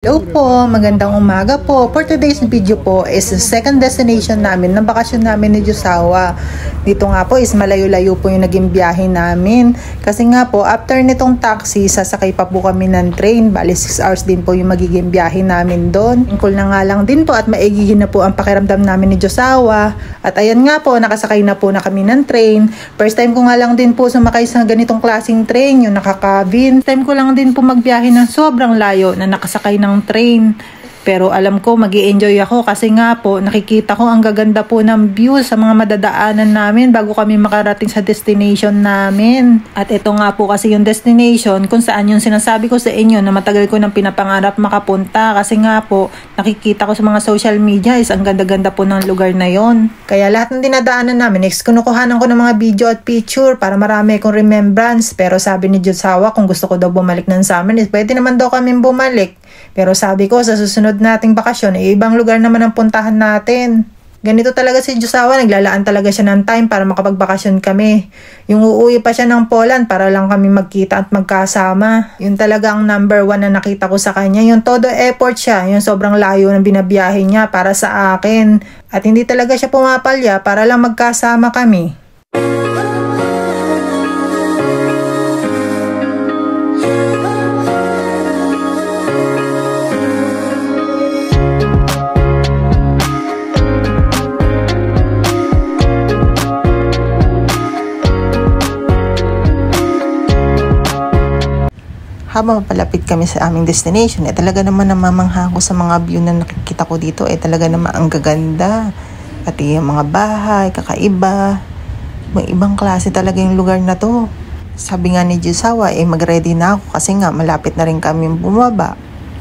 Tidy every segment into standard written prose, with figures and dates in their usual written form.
Hello po, magandang umaga po. For today's video po is the second destination namin ng bakasyon namin ni Jusawa. Dito nga po is malayo-layo po yung naging biyahe namin. Kasi nga po, after nitong taxi, sasakay pa po kami ng train. Bali 6 hours din po yung magiging biyahe namin doon. Thankful na nga lang din po at maigihin na po ang pakiramdam namin ni Jusawa. At ayan nga po, nakasakay na po na kami ng train. First time ko nga lang din po sumakay sa ganitong klaseng train, yung nakakabin. First time ko lang din po magbiyahe ng sobrang layo na nakasakay ng train. Pero alam ko magi-enjoy ako kasi nga po nakikita ko ang gaganda po ng view sa mga madadaanan namin bago kami makarating sa destination namin. At ito nga po kasi yung destination kung saan yung sinasabi ko sa inyo na matagal ko nang pinapangarap makapunta kasi nga po nakikita ko sa mga social media is ang ganda-ganda po ng lugar na yon. Kaya lahat ng dinadaanan namin next kinukuhanan ko ng mga video at picture para marami akong remembrance. Pero sabi ni Jusawa kung gusto ko daw bumalik ng summer is pwede naman daw kami bumalik. Pero sabi ko sa susunod nating bakasyon, ibang lugar naman ang puntahan natin. Ganito talaga si Jusawa, naglalaan talaga siya ng time para makapagbakasyon kami. Yung uuwi pa siya ng Poland para lang kami magkita at magkasama. Yun talaga ang number 1 na nakita ko sa kanya. Yung todo effort siya, yung sobrang layo ng binabiyahe niya para sa akin. At hindi talaga siya pumapalya para lang magkasama kami. Habang palapit kami sa aming destination, talaga naman namamangha ko sa mga view na nakikita ko dito. Talaga naman ang gaganda. Pati yung mga bahay, kakaiba. May ibang klase talaga yung lugar na to. Sabi nga ni Jusawa, mag-ready na ako kasi nga malapit na rin kami bumaba.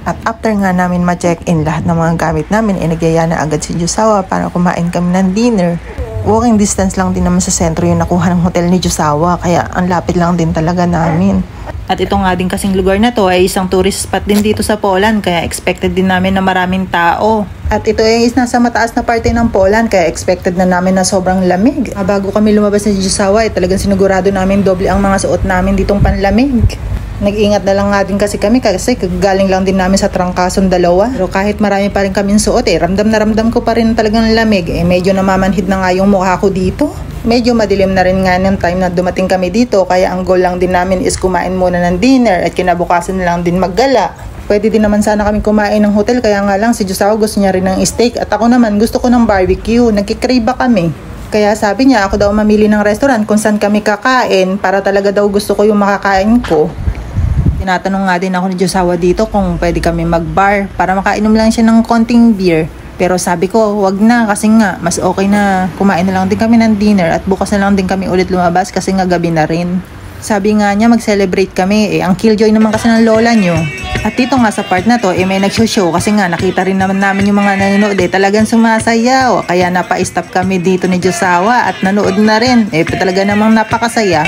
At after nga namin ma-check-in lahat ng mga gamit namin, nagyaya na agad si Jusawa para kumain kami ng dinner. Walking distance lang din naman sa sentro yung nakuha ng hotel ni Jusawa, kaya ang lapit lang din talaga namin. At ito nga din kasing lugar na to ay isang tourist spot din dito sa Poland, kaya expected din namin na maraming tao. At ito ay nasa mataas na parte ng Poland, kaya expected na namin na sobrang lamig. Bago kami lumabas sa Jusawa, talagang sinigurado namin doble ang mga suot namin ditong panlamig. Nag-ingat na lang nga din kasi kami kasi galing lang din namin sa trangkason dalawa. Pero kahit marami pa rin kaming suot ramdam na ramdam ko pa rin talagang lamig. Medyo namamanhid na nga yung mukha ko dito. Medyo madilim na rin nga ng time na dumating kami dito, kaya ang goal lang din namin is kumain muna ng dinner at kinabukasan na lang din maggala. Pwede din naman sana kami kumain ng hotel, kaya nga lang si Jusawa gusto niya rin ng steak at ako naman gusto ko ng barbecue. Nagkikrave kami. Kaya sabi niya ako daw mamili ng restaurant kung saan kami kakain para talaga daw gusto ko yung makakain ko. Tinatanong nga din ako ni Jusawa dito kung pwede kami mag-bar para makainom lang siya ng konting beer. Pero sabi ko, wag na kasi nga mas okay na kumain na lang din kami ng dinner at bukas na lang din kami ulit lumabas kasi nga gabi na rin. Sabi nga niya mag-celebrate kami, ang killjoy naman kasi ng lola niyo. At dito nga sa part na to, may nag-show kasi nga nakita rin naman namin yung mga nanonood talagang sumasayaw. Kaya napa-stop kami dito ni Jusawa at nanood na rin. Talaga namang napakasaya.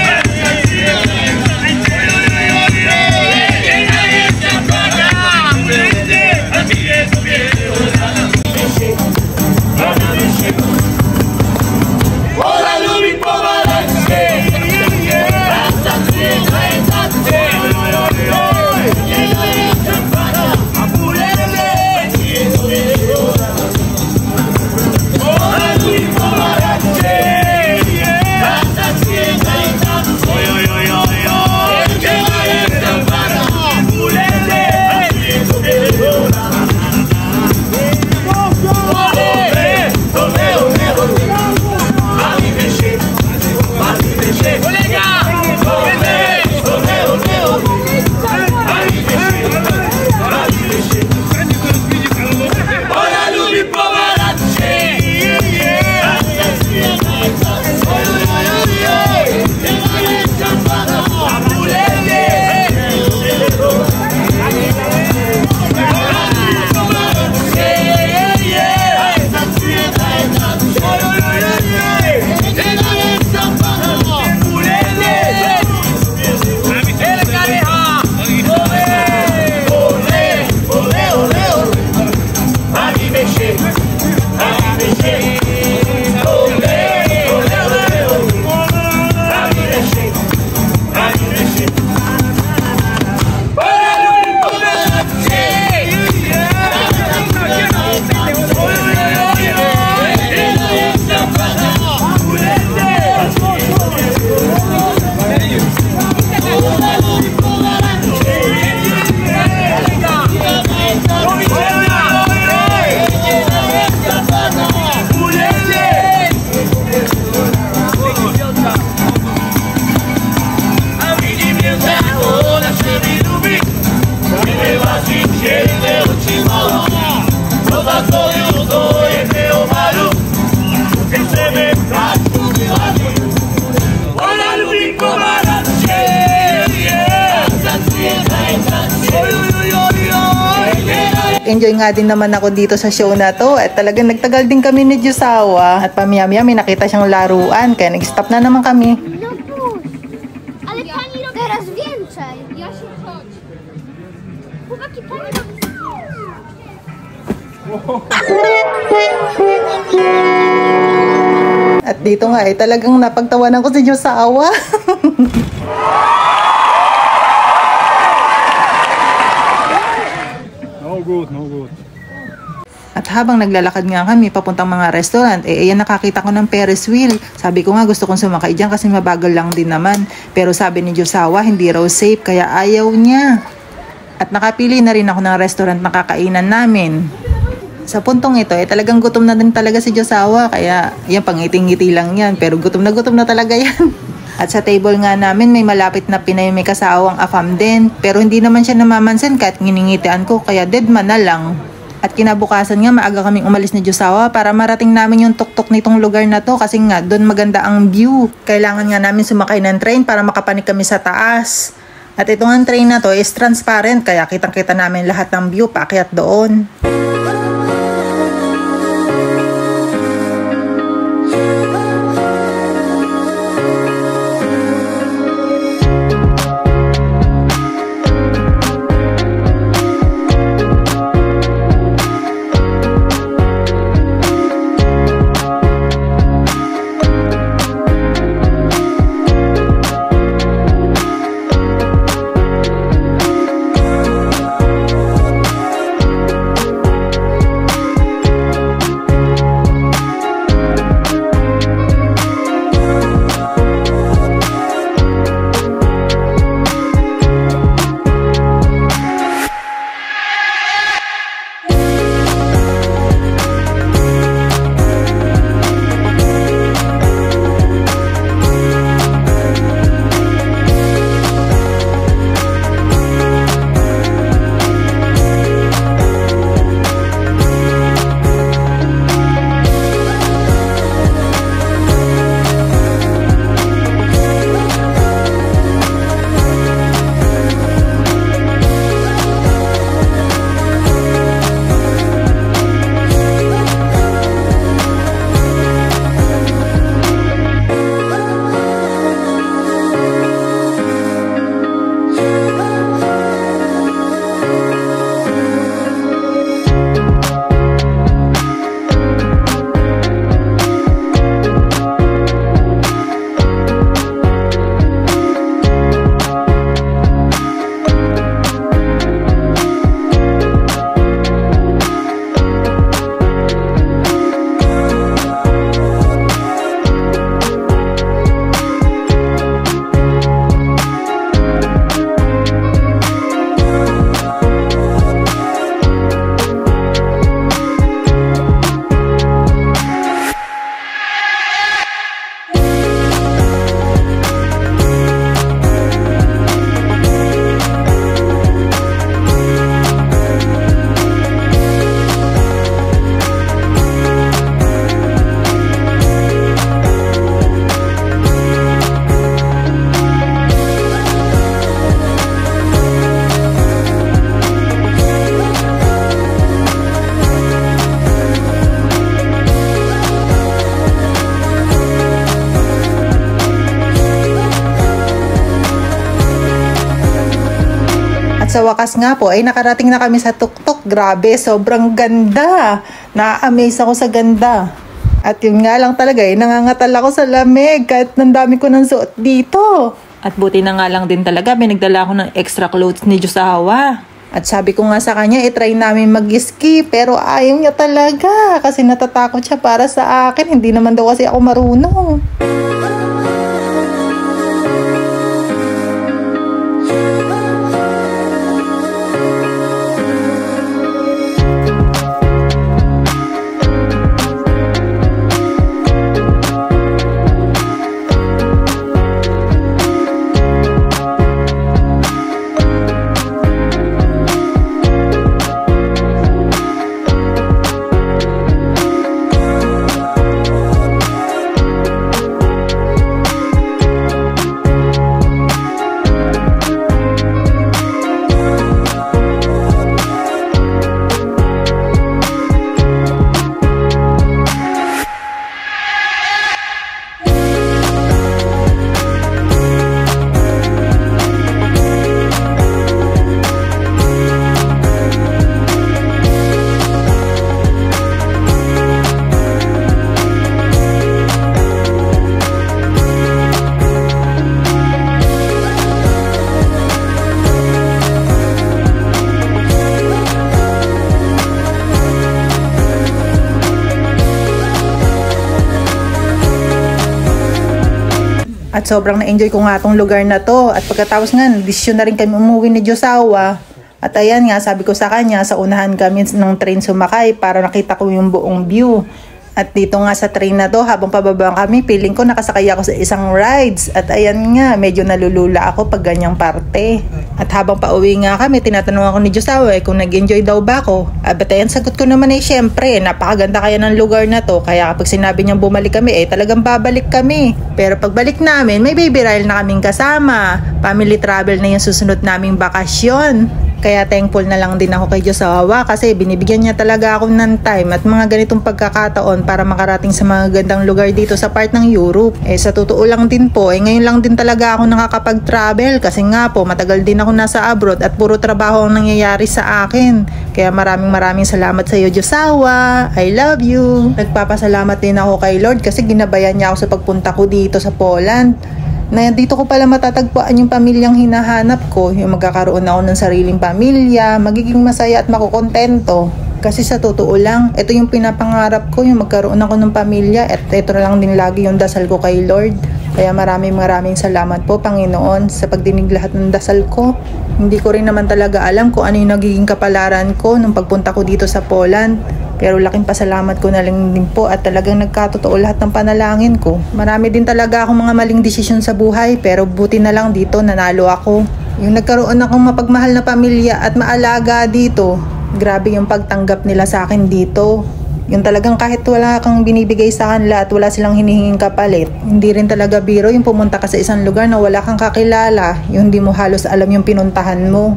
nag-enjoy nga din naman ako dito sa show na to. At talagang nagtagal din kami ni Jusawa. At pamiyamaya may nakita siyang laruan. Kaya nag-stop na naman kami. No puść! Ale pani robi teraz więcej! Ja się chodź! Chłopaki, pani robi At dito nga talagang napagtawanan ko si Jusawa. No good, no good. At habang naglalakad nga kami papuntang mga restaurant, ayan nakakita ko ng Ferris wheel. Sabi ko nga gusto kong sumakay dyan kasi mabagal lang din naman. Pero sabi ni Jusawa hindi raw safe kaya ayaw niya. At nakapili na rin ako ng restaurant na kakainan namin. Sa puntong ito talagang gutom na din talaga si Jusawa kaya yan pangiting-ngiti lang yan pero gutom na talaga yan. At sa table nga namin may malapit na Pinay may kasawang afam din pero hindi naman siya namamansin kahit nginingitian ko kaya deadman na lang. At kinabukasan nga maaga kaming umalis ni Jusawa para marating namin yung tuktok nitong lugar na to kasi nga doon maganda ang view. Kailangan nga namin sumakay ng train para makapanik kami sa taas. At itong train na to is transparent kaya kitang-kita namin lahat ng view paakyat doon. At sa wakas nga po ay nakarating na kami sa tuktok. Grabe, sobrang ganda. Na-amaze ako sa ganda. At yun nga lang talaga nangangatal ako sa lamig kahit nandami ko ng suot dito. At buti na nga lang din talaga may nagdala ako ng extra clothes ni Jusawa. At sabi ko nga sa kanya try namin mag-ski pero ayaw niya talaga kasi natatakot siya para sa akin. Hindi naman daw kasi ako marunong. At sobrang na-enjoy ko nga tong lugar na to. At pagkatapos nga, desisyon na rin kami umuwi ni Josawa. At ayan nga, sabi ko sa kanya, sa unahan kami ng train sumakay para nakita ko yung buong view. At dito nga sa train na to, habang pababa kami, feeling ko nakasakay ako sa isang rides. At ayan nga, medyo nalulula ako pag ganyang parte. At habang pauwi nga kami, tinatanong ako ni Josawa kung nag-enjoy daw ba ako. But ayan, sagot ko naman syempre, napakaganda kaya ng lugar na to. Kaya kapag sinabi niyang bumalik kami, talagang babalik kami. Pero pagbalik namin, may baby Ryle na kaming kasama. Family travel na yung susunod naming bakasyon. Kaya thankful na lang din ako kay Josawa kasi binibigyan niya talaga ako ng time at mga ganitong pagkakataon para makarating sa mga gandang lugar dito sa part ng Europe. Sa totoo lang din po, ngayon lang din talaga ako nakakapag-travel kasi nga po matagal din ako nasa abroad at puro trabaho ang nangyayari sa akin. Kaya maraming salamat sa iyo Josawa. I love you. Nagpapasalamat din ako kay Lord kasi ginabayan niya ako sa pagpunta ko dito sa Poland. Na dito ko pala matatagpuan yung pamilyang hinahanap ko, yung magkakaroon ako ng sariling pamilya, magiging masaya at makukontento. Kasi sa totoo lang, ito yung pinapangarap ko, yung magkaroon ako ng pamilya at ito na lang din lagi yung dasal ko kay Lord. Kaya maraming salamat po Panginoon sa pagdinig lahat ng dasal ko. Hindi ko rin naman talaga alam kung ano yung nagiging kapalaran ko nung pagpunta ko dito sa Poland. Pero laking pasalamat ko na lang din po at talagang nagkatotoo lahat ng panalangin ko. Marami din talaga akong mga maling desisyon sa buhay pero buti na lang dito nanalo ako. Yung nagkaroon akong mapagmahal na pamilya at maalaga dito, grabe yung pagtanggap nila sa akin dito. Yung talagang kahit wala kang binibigay sa kanila at wala silang hinihinging kapalit, hindi rin talaga biro yung pumunta ka sa isang lugar na wala kang kakilala, yung hindi mo halos alam yung pinuntahan mo.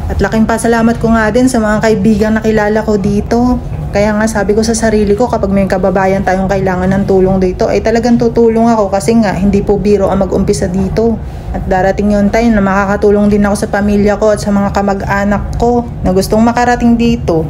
At laking pasalamat ko nga din sa mga kaibigan na kilala ko dito. Kaya nga sabi ko sa sarili ko kapag may kababayan tayong kailangan ng tulong dito ay talagang tutulong ako kasi nga hindi po biro ang mag-umpisa dito. At darating yung time na makakatulong din ako sa pamilya ko at sa mga kamag-anak ko na gustong makarating dito.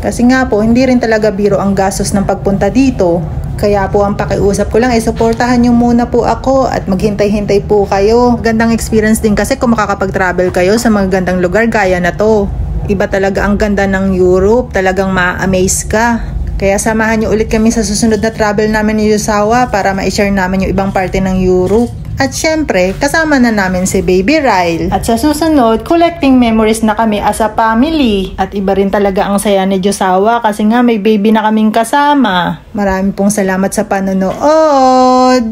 Kasi nga po hindi rin talaga biro ang gastos ng pagpunta dito. Kaya po ang pakiusap ko lang ay suportahan nyo muna po ako at maghintay-hintay po kayo. Gandang experience din kasi kung makakapag-travel kayo sa mga gandang lugar gaya na to. Iba talaga ang ganda ng Europe, talagang ma-amaze ka. Kaya samahan nyo ulit kami sa susunod na travel namin ni Josawa para ma-share namin yung ibang parte ng Europe. At syempre, kasama na namin si Baby Ryle. At sa susunod, collecting memories na kami as a family. At iba rin talaga ang saya ni Josawa kasi nga may baby na kaming kasama. Maraming pong salamat sa panonood!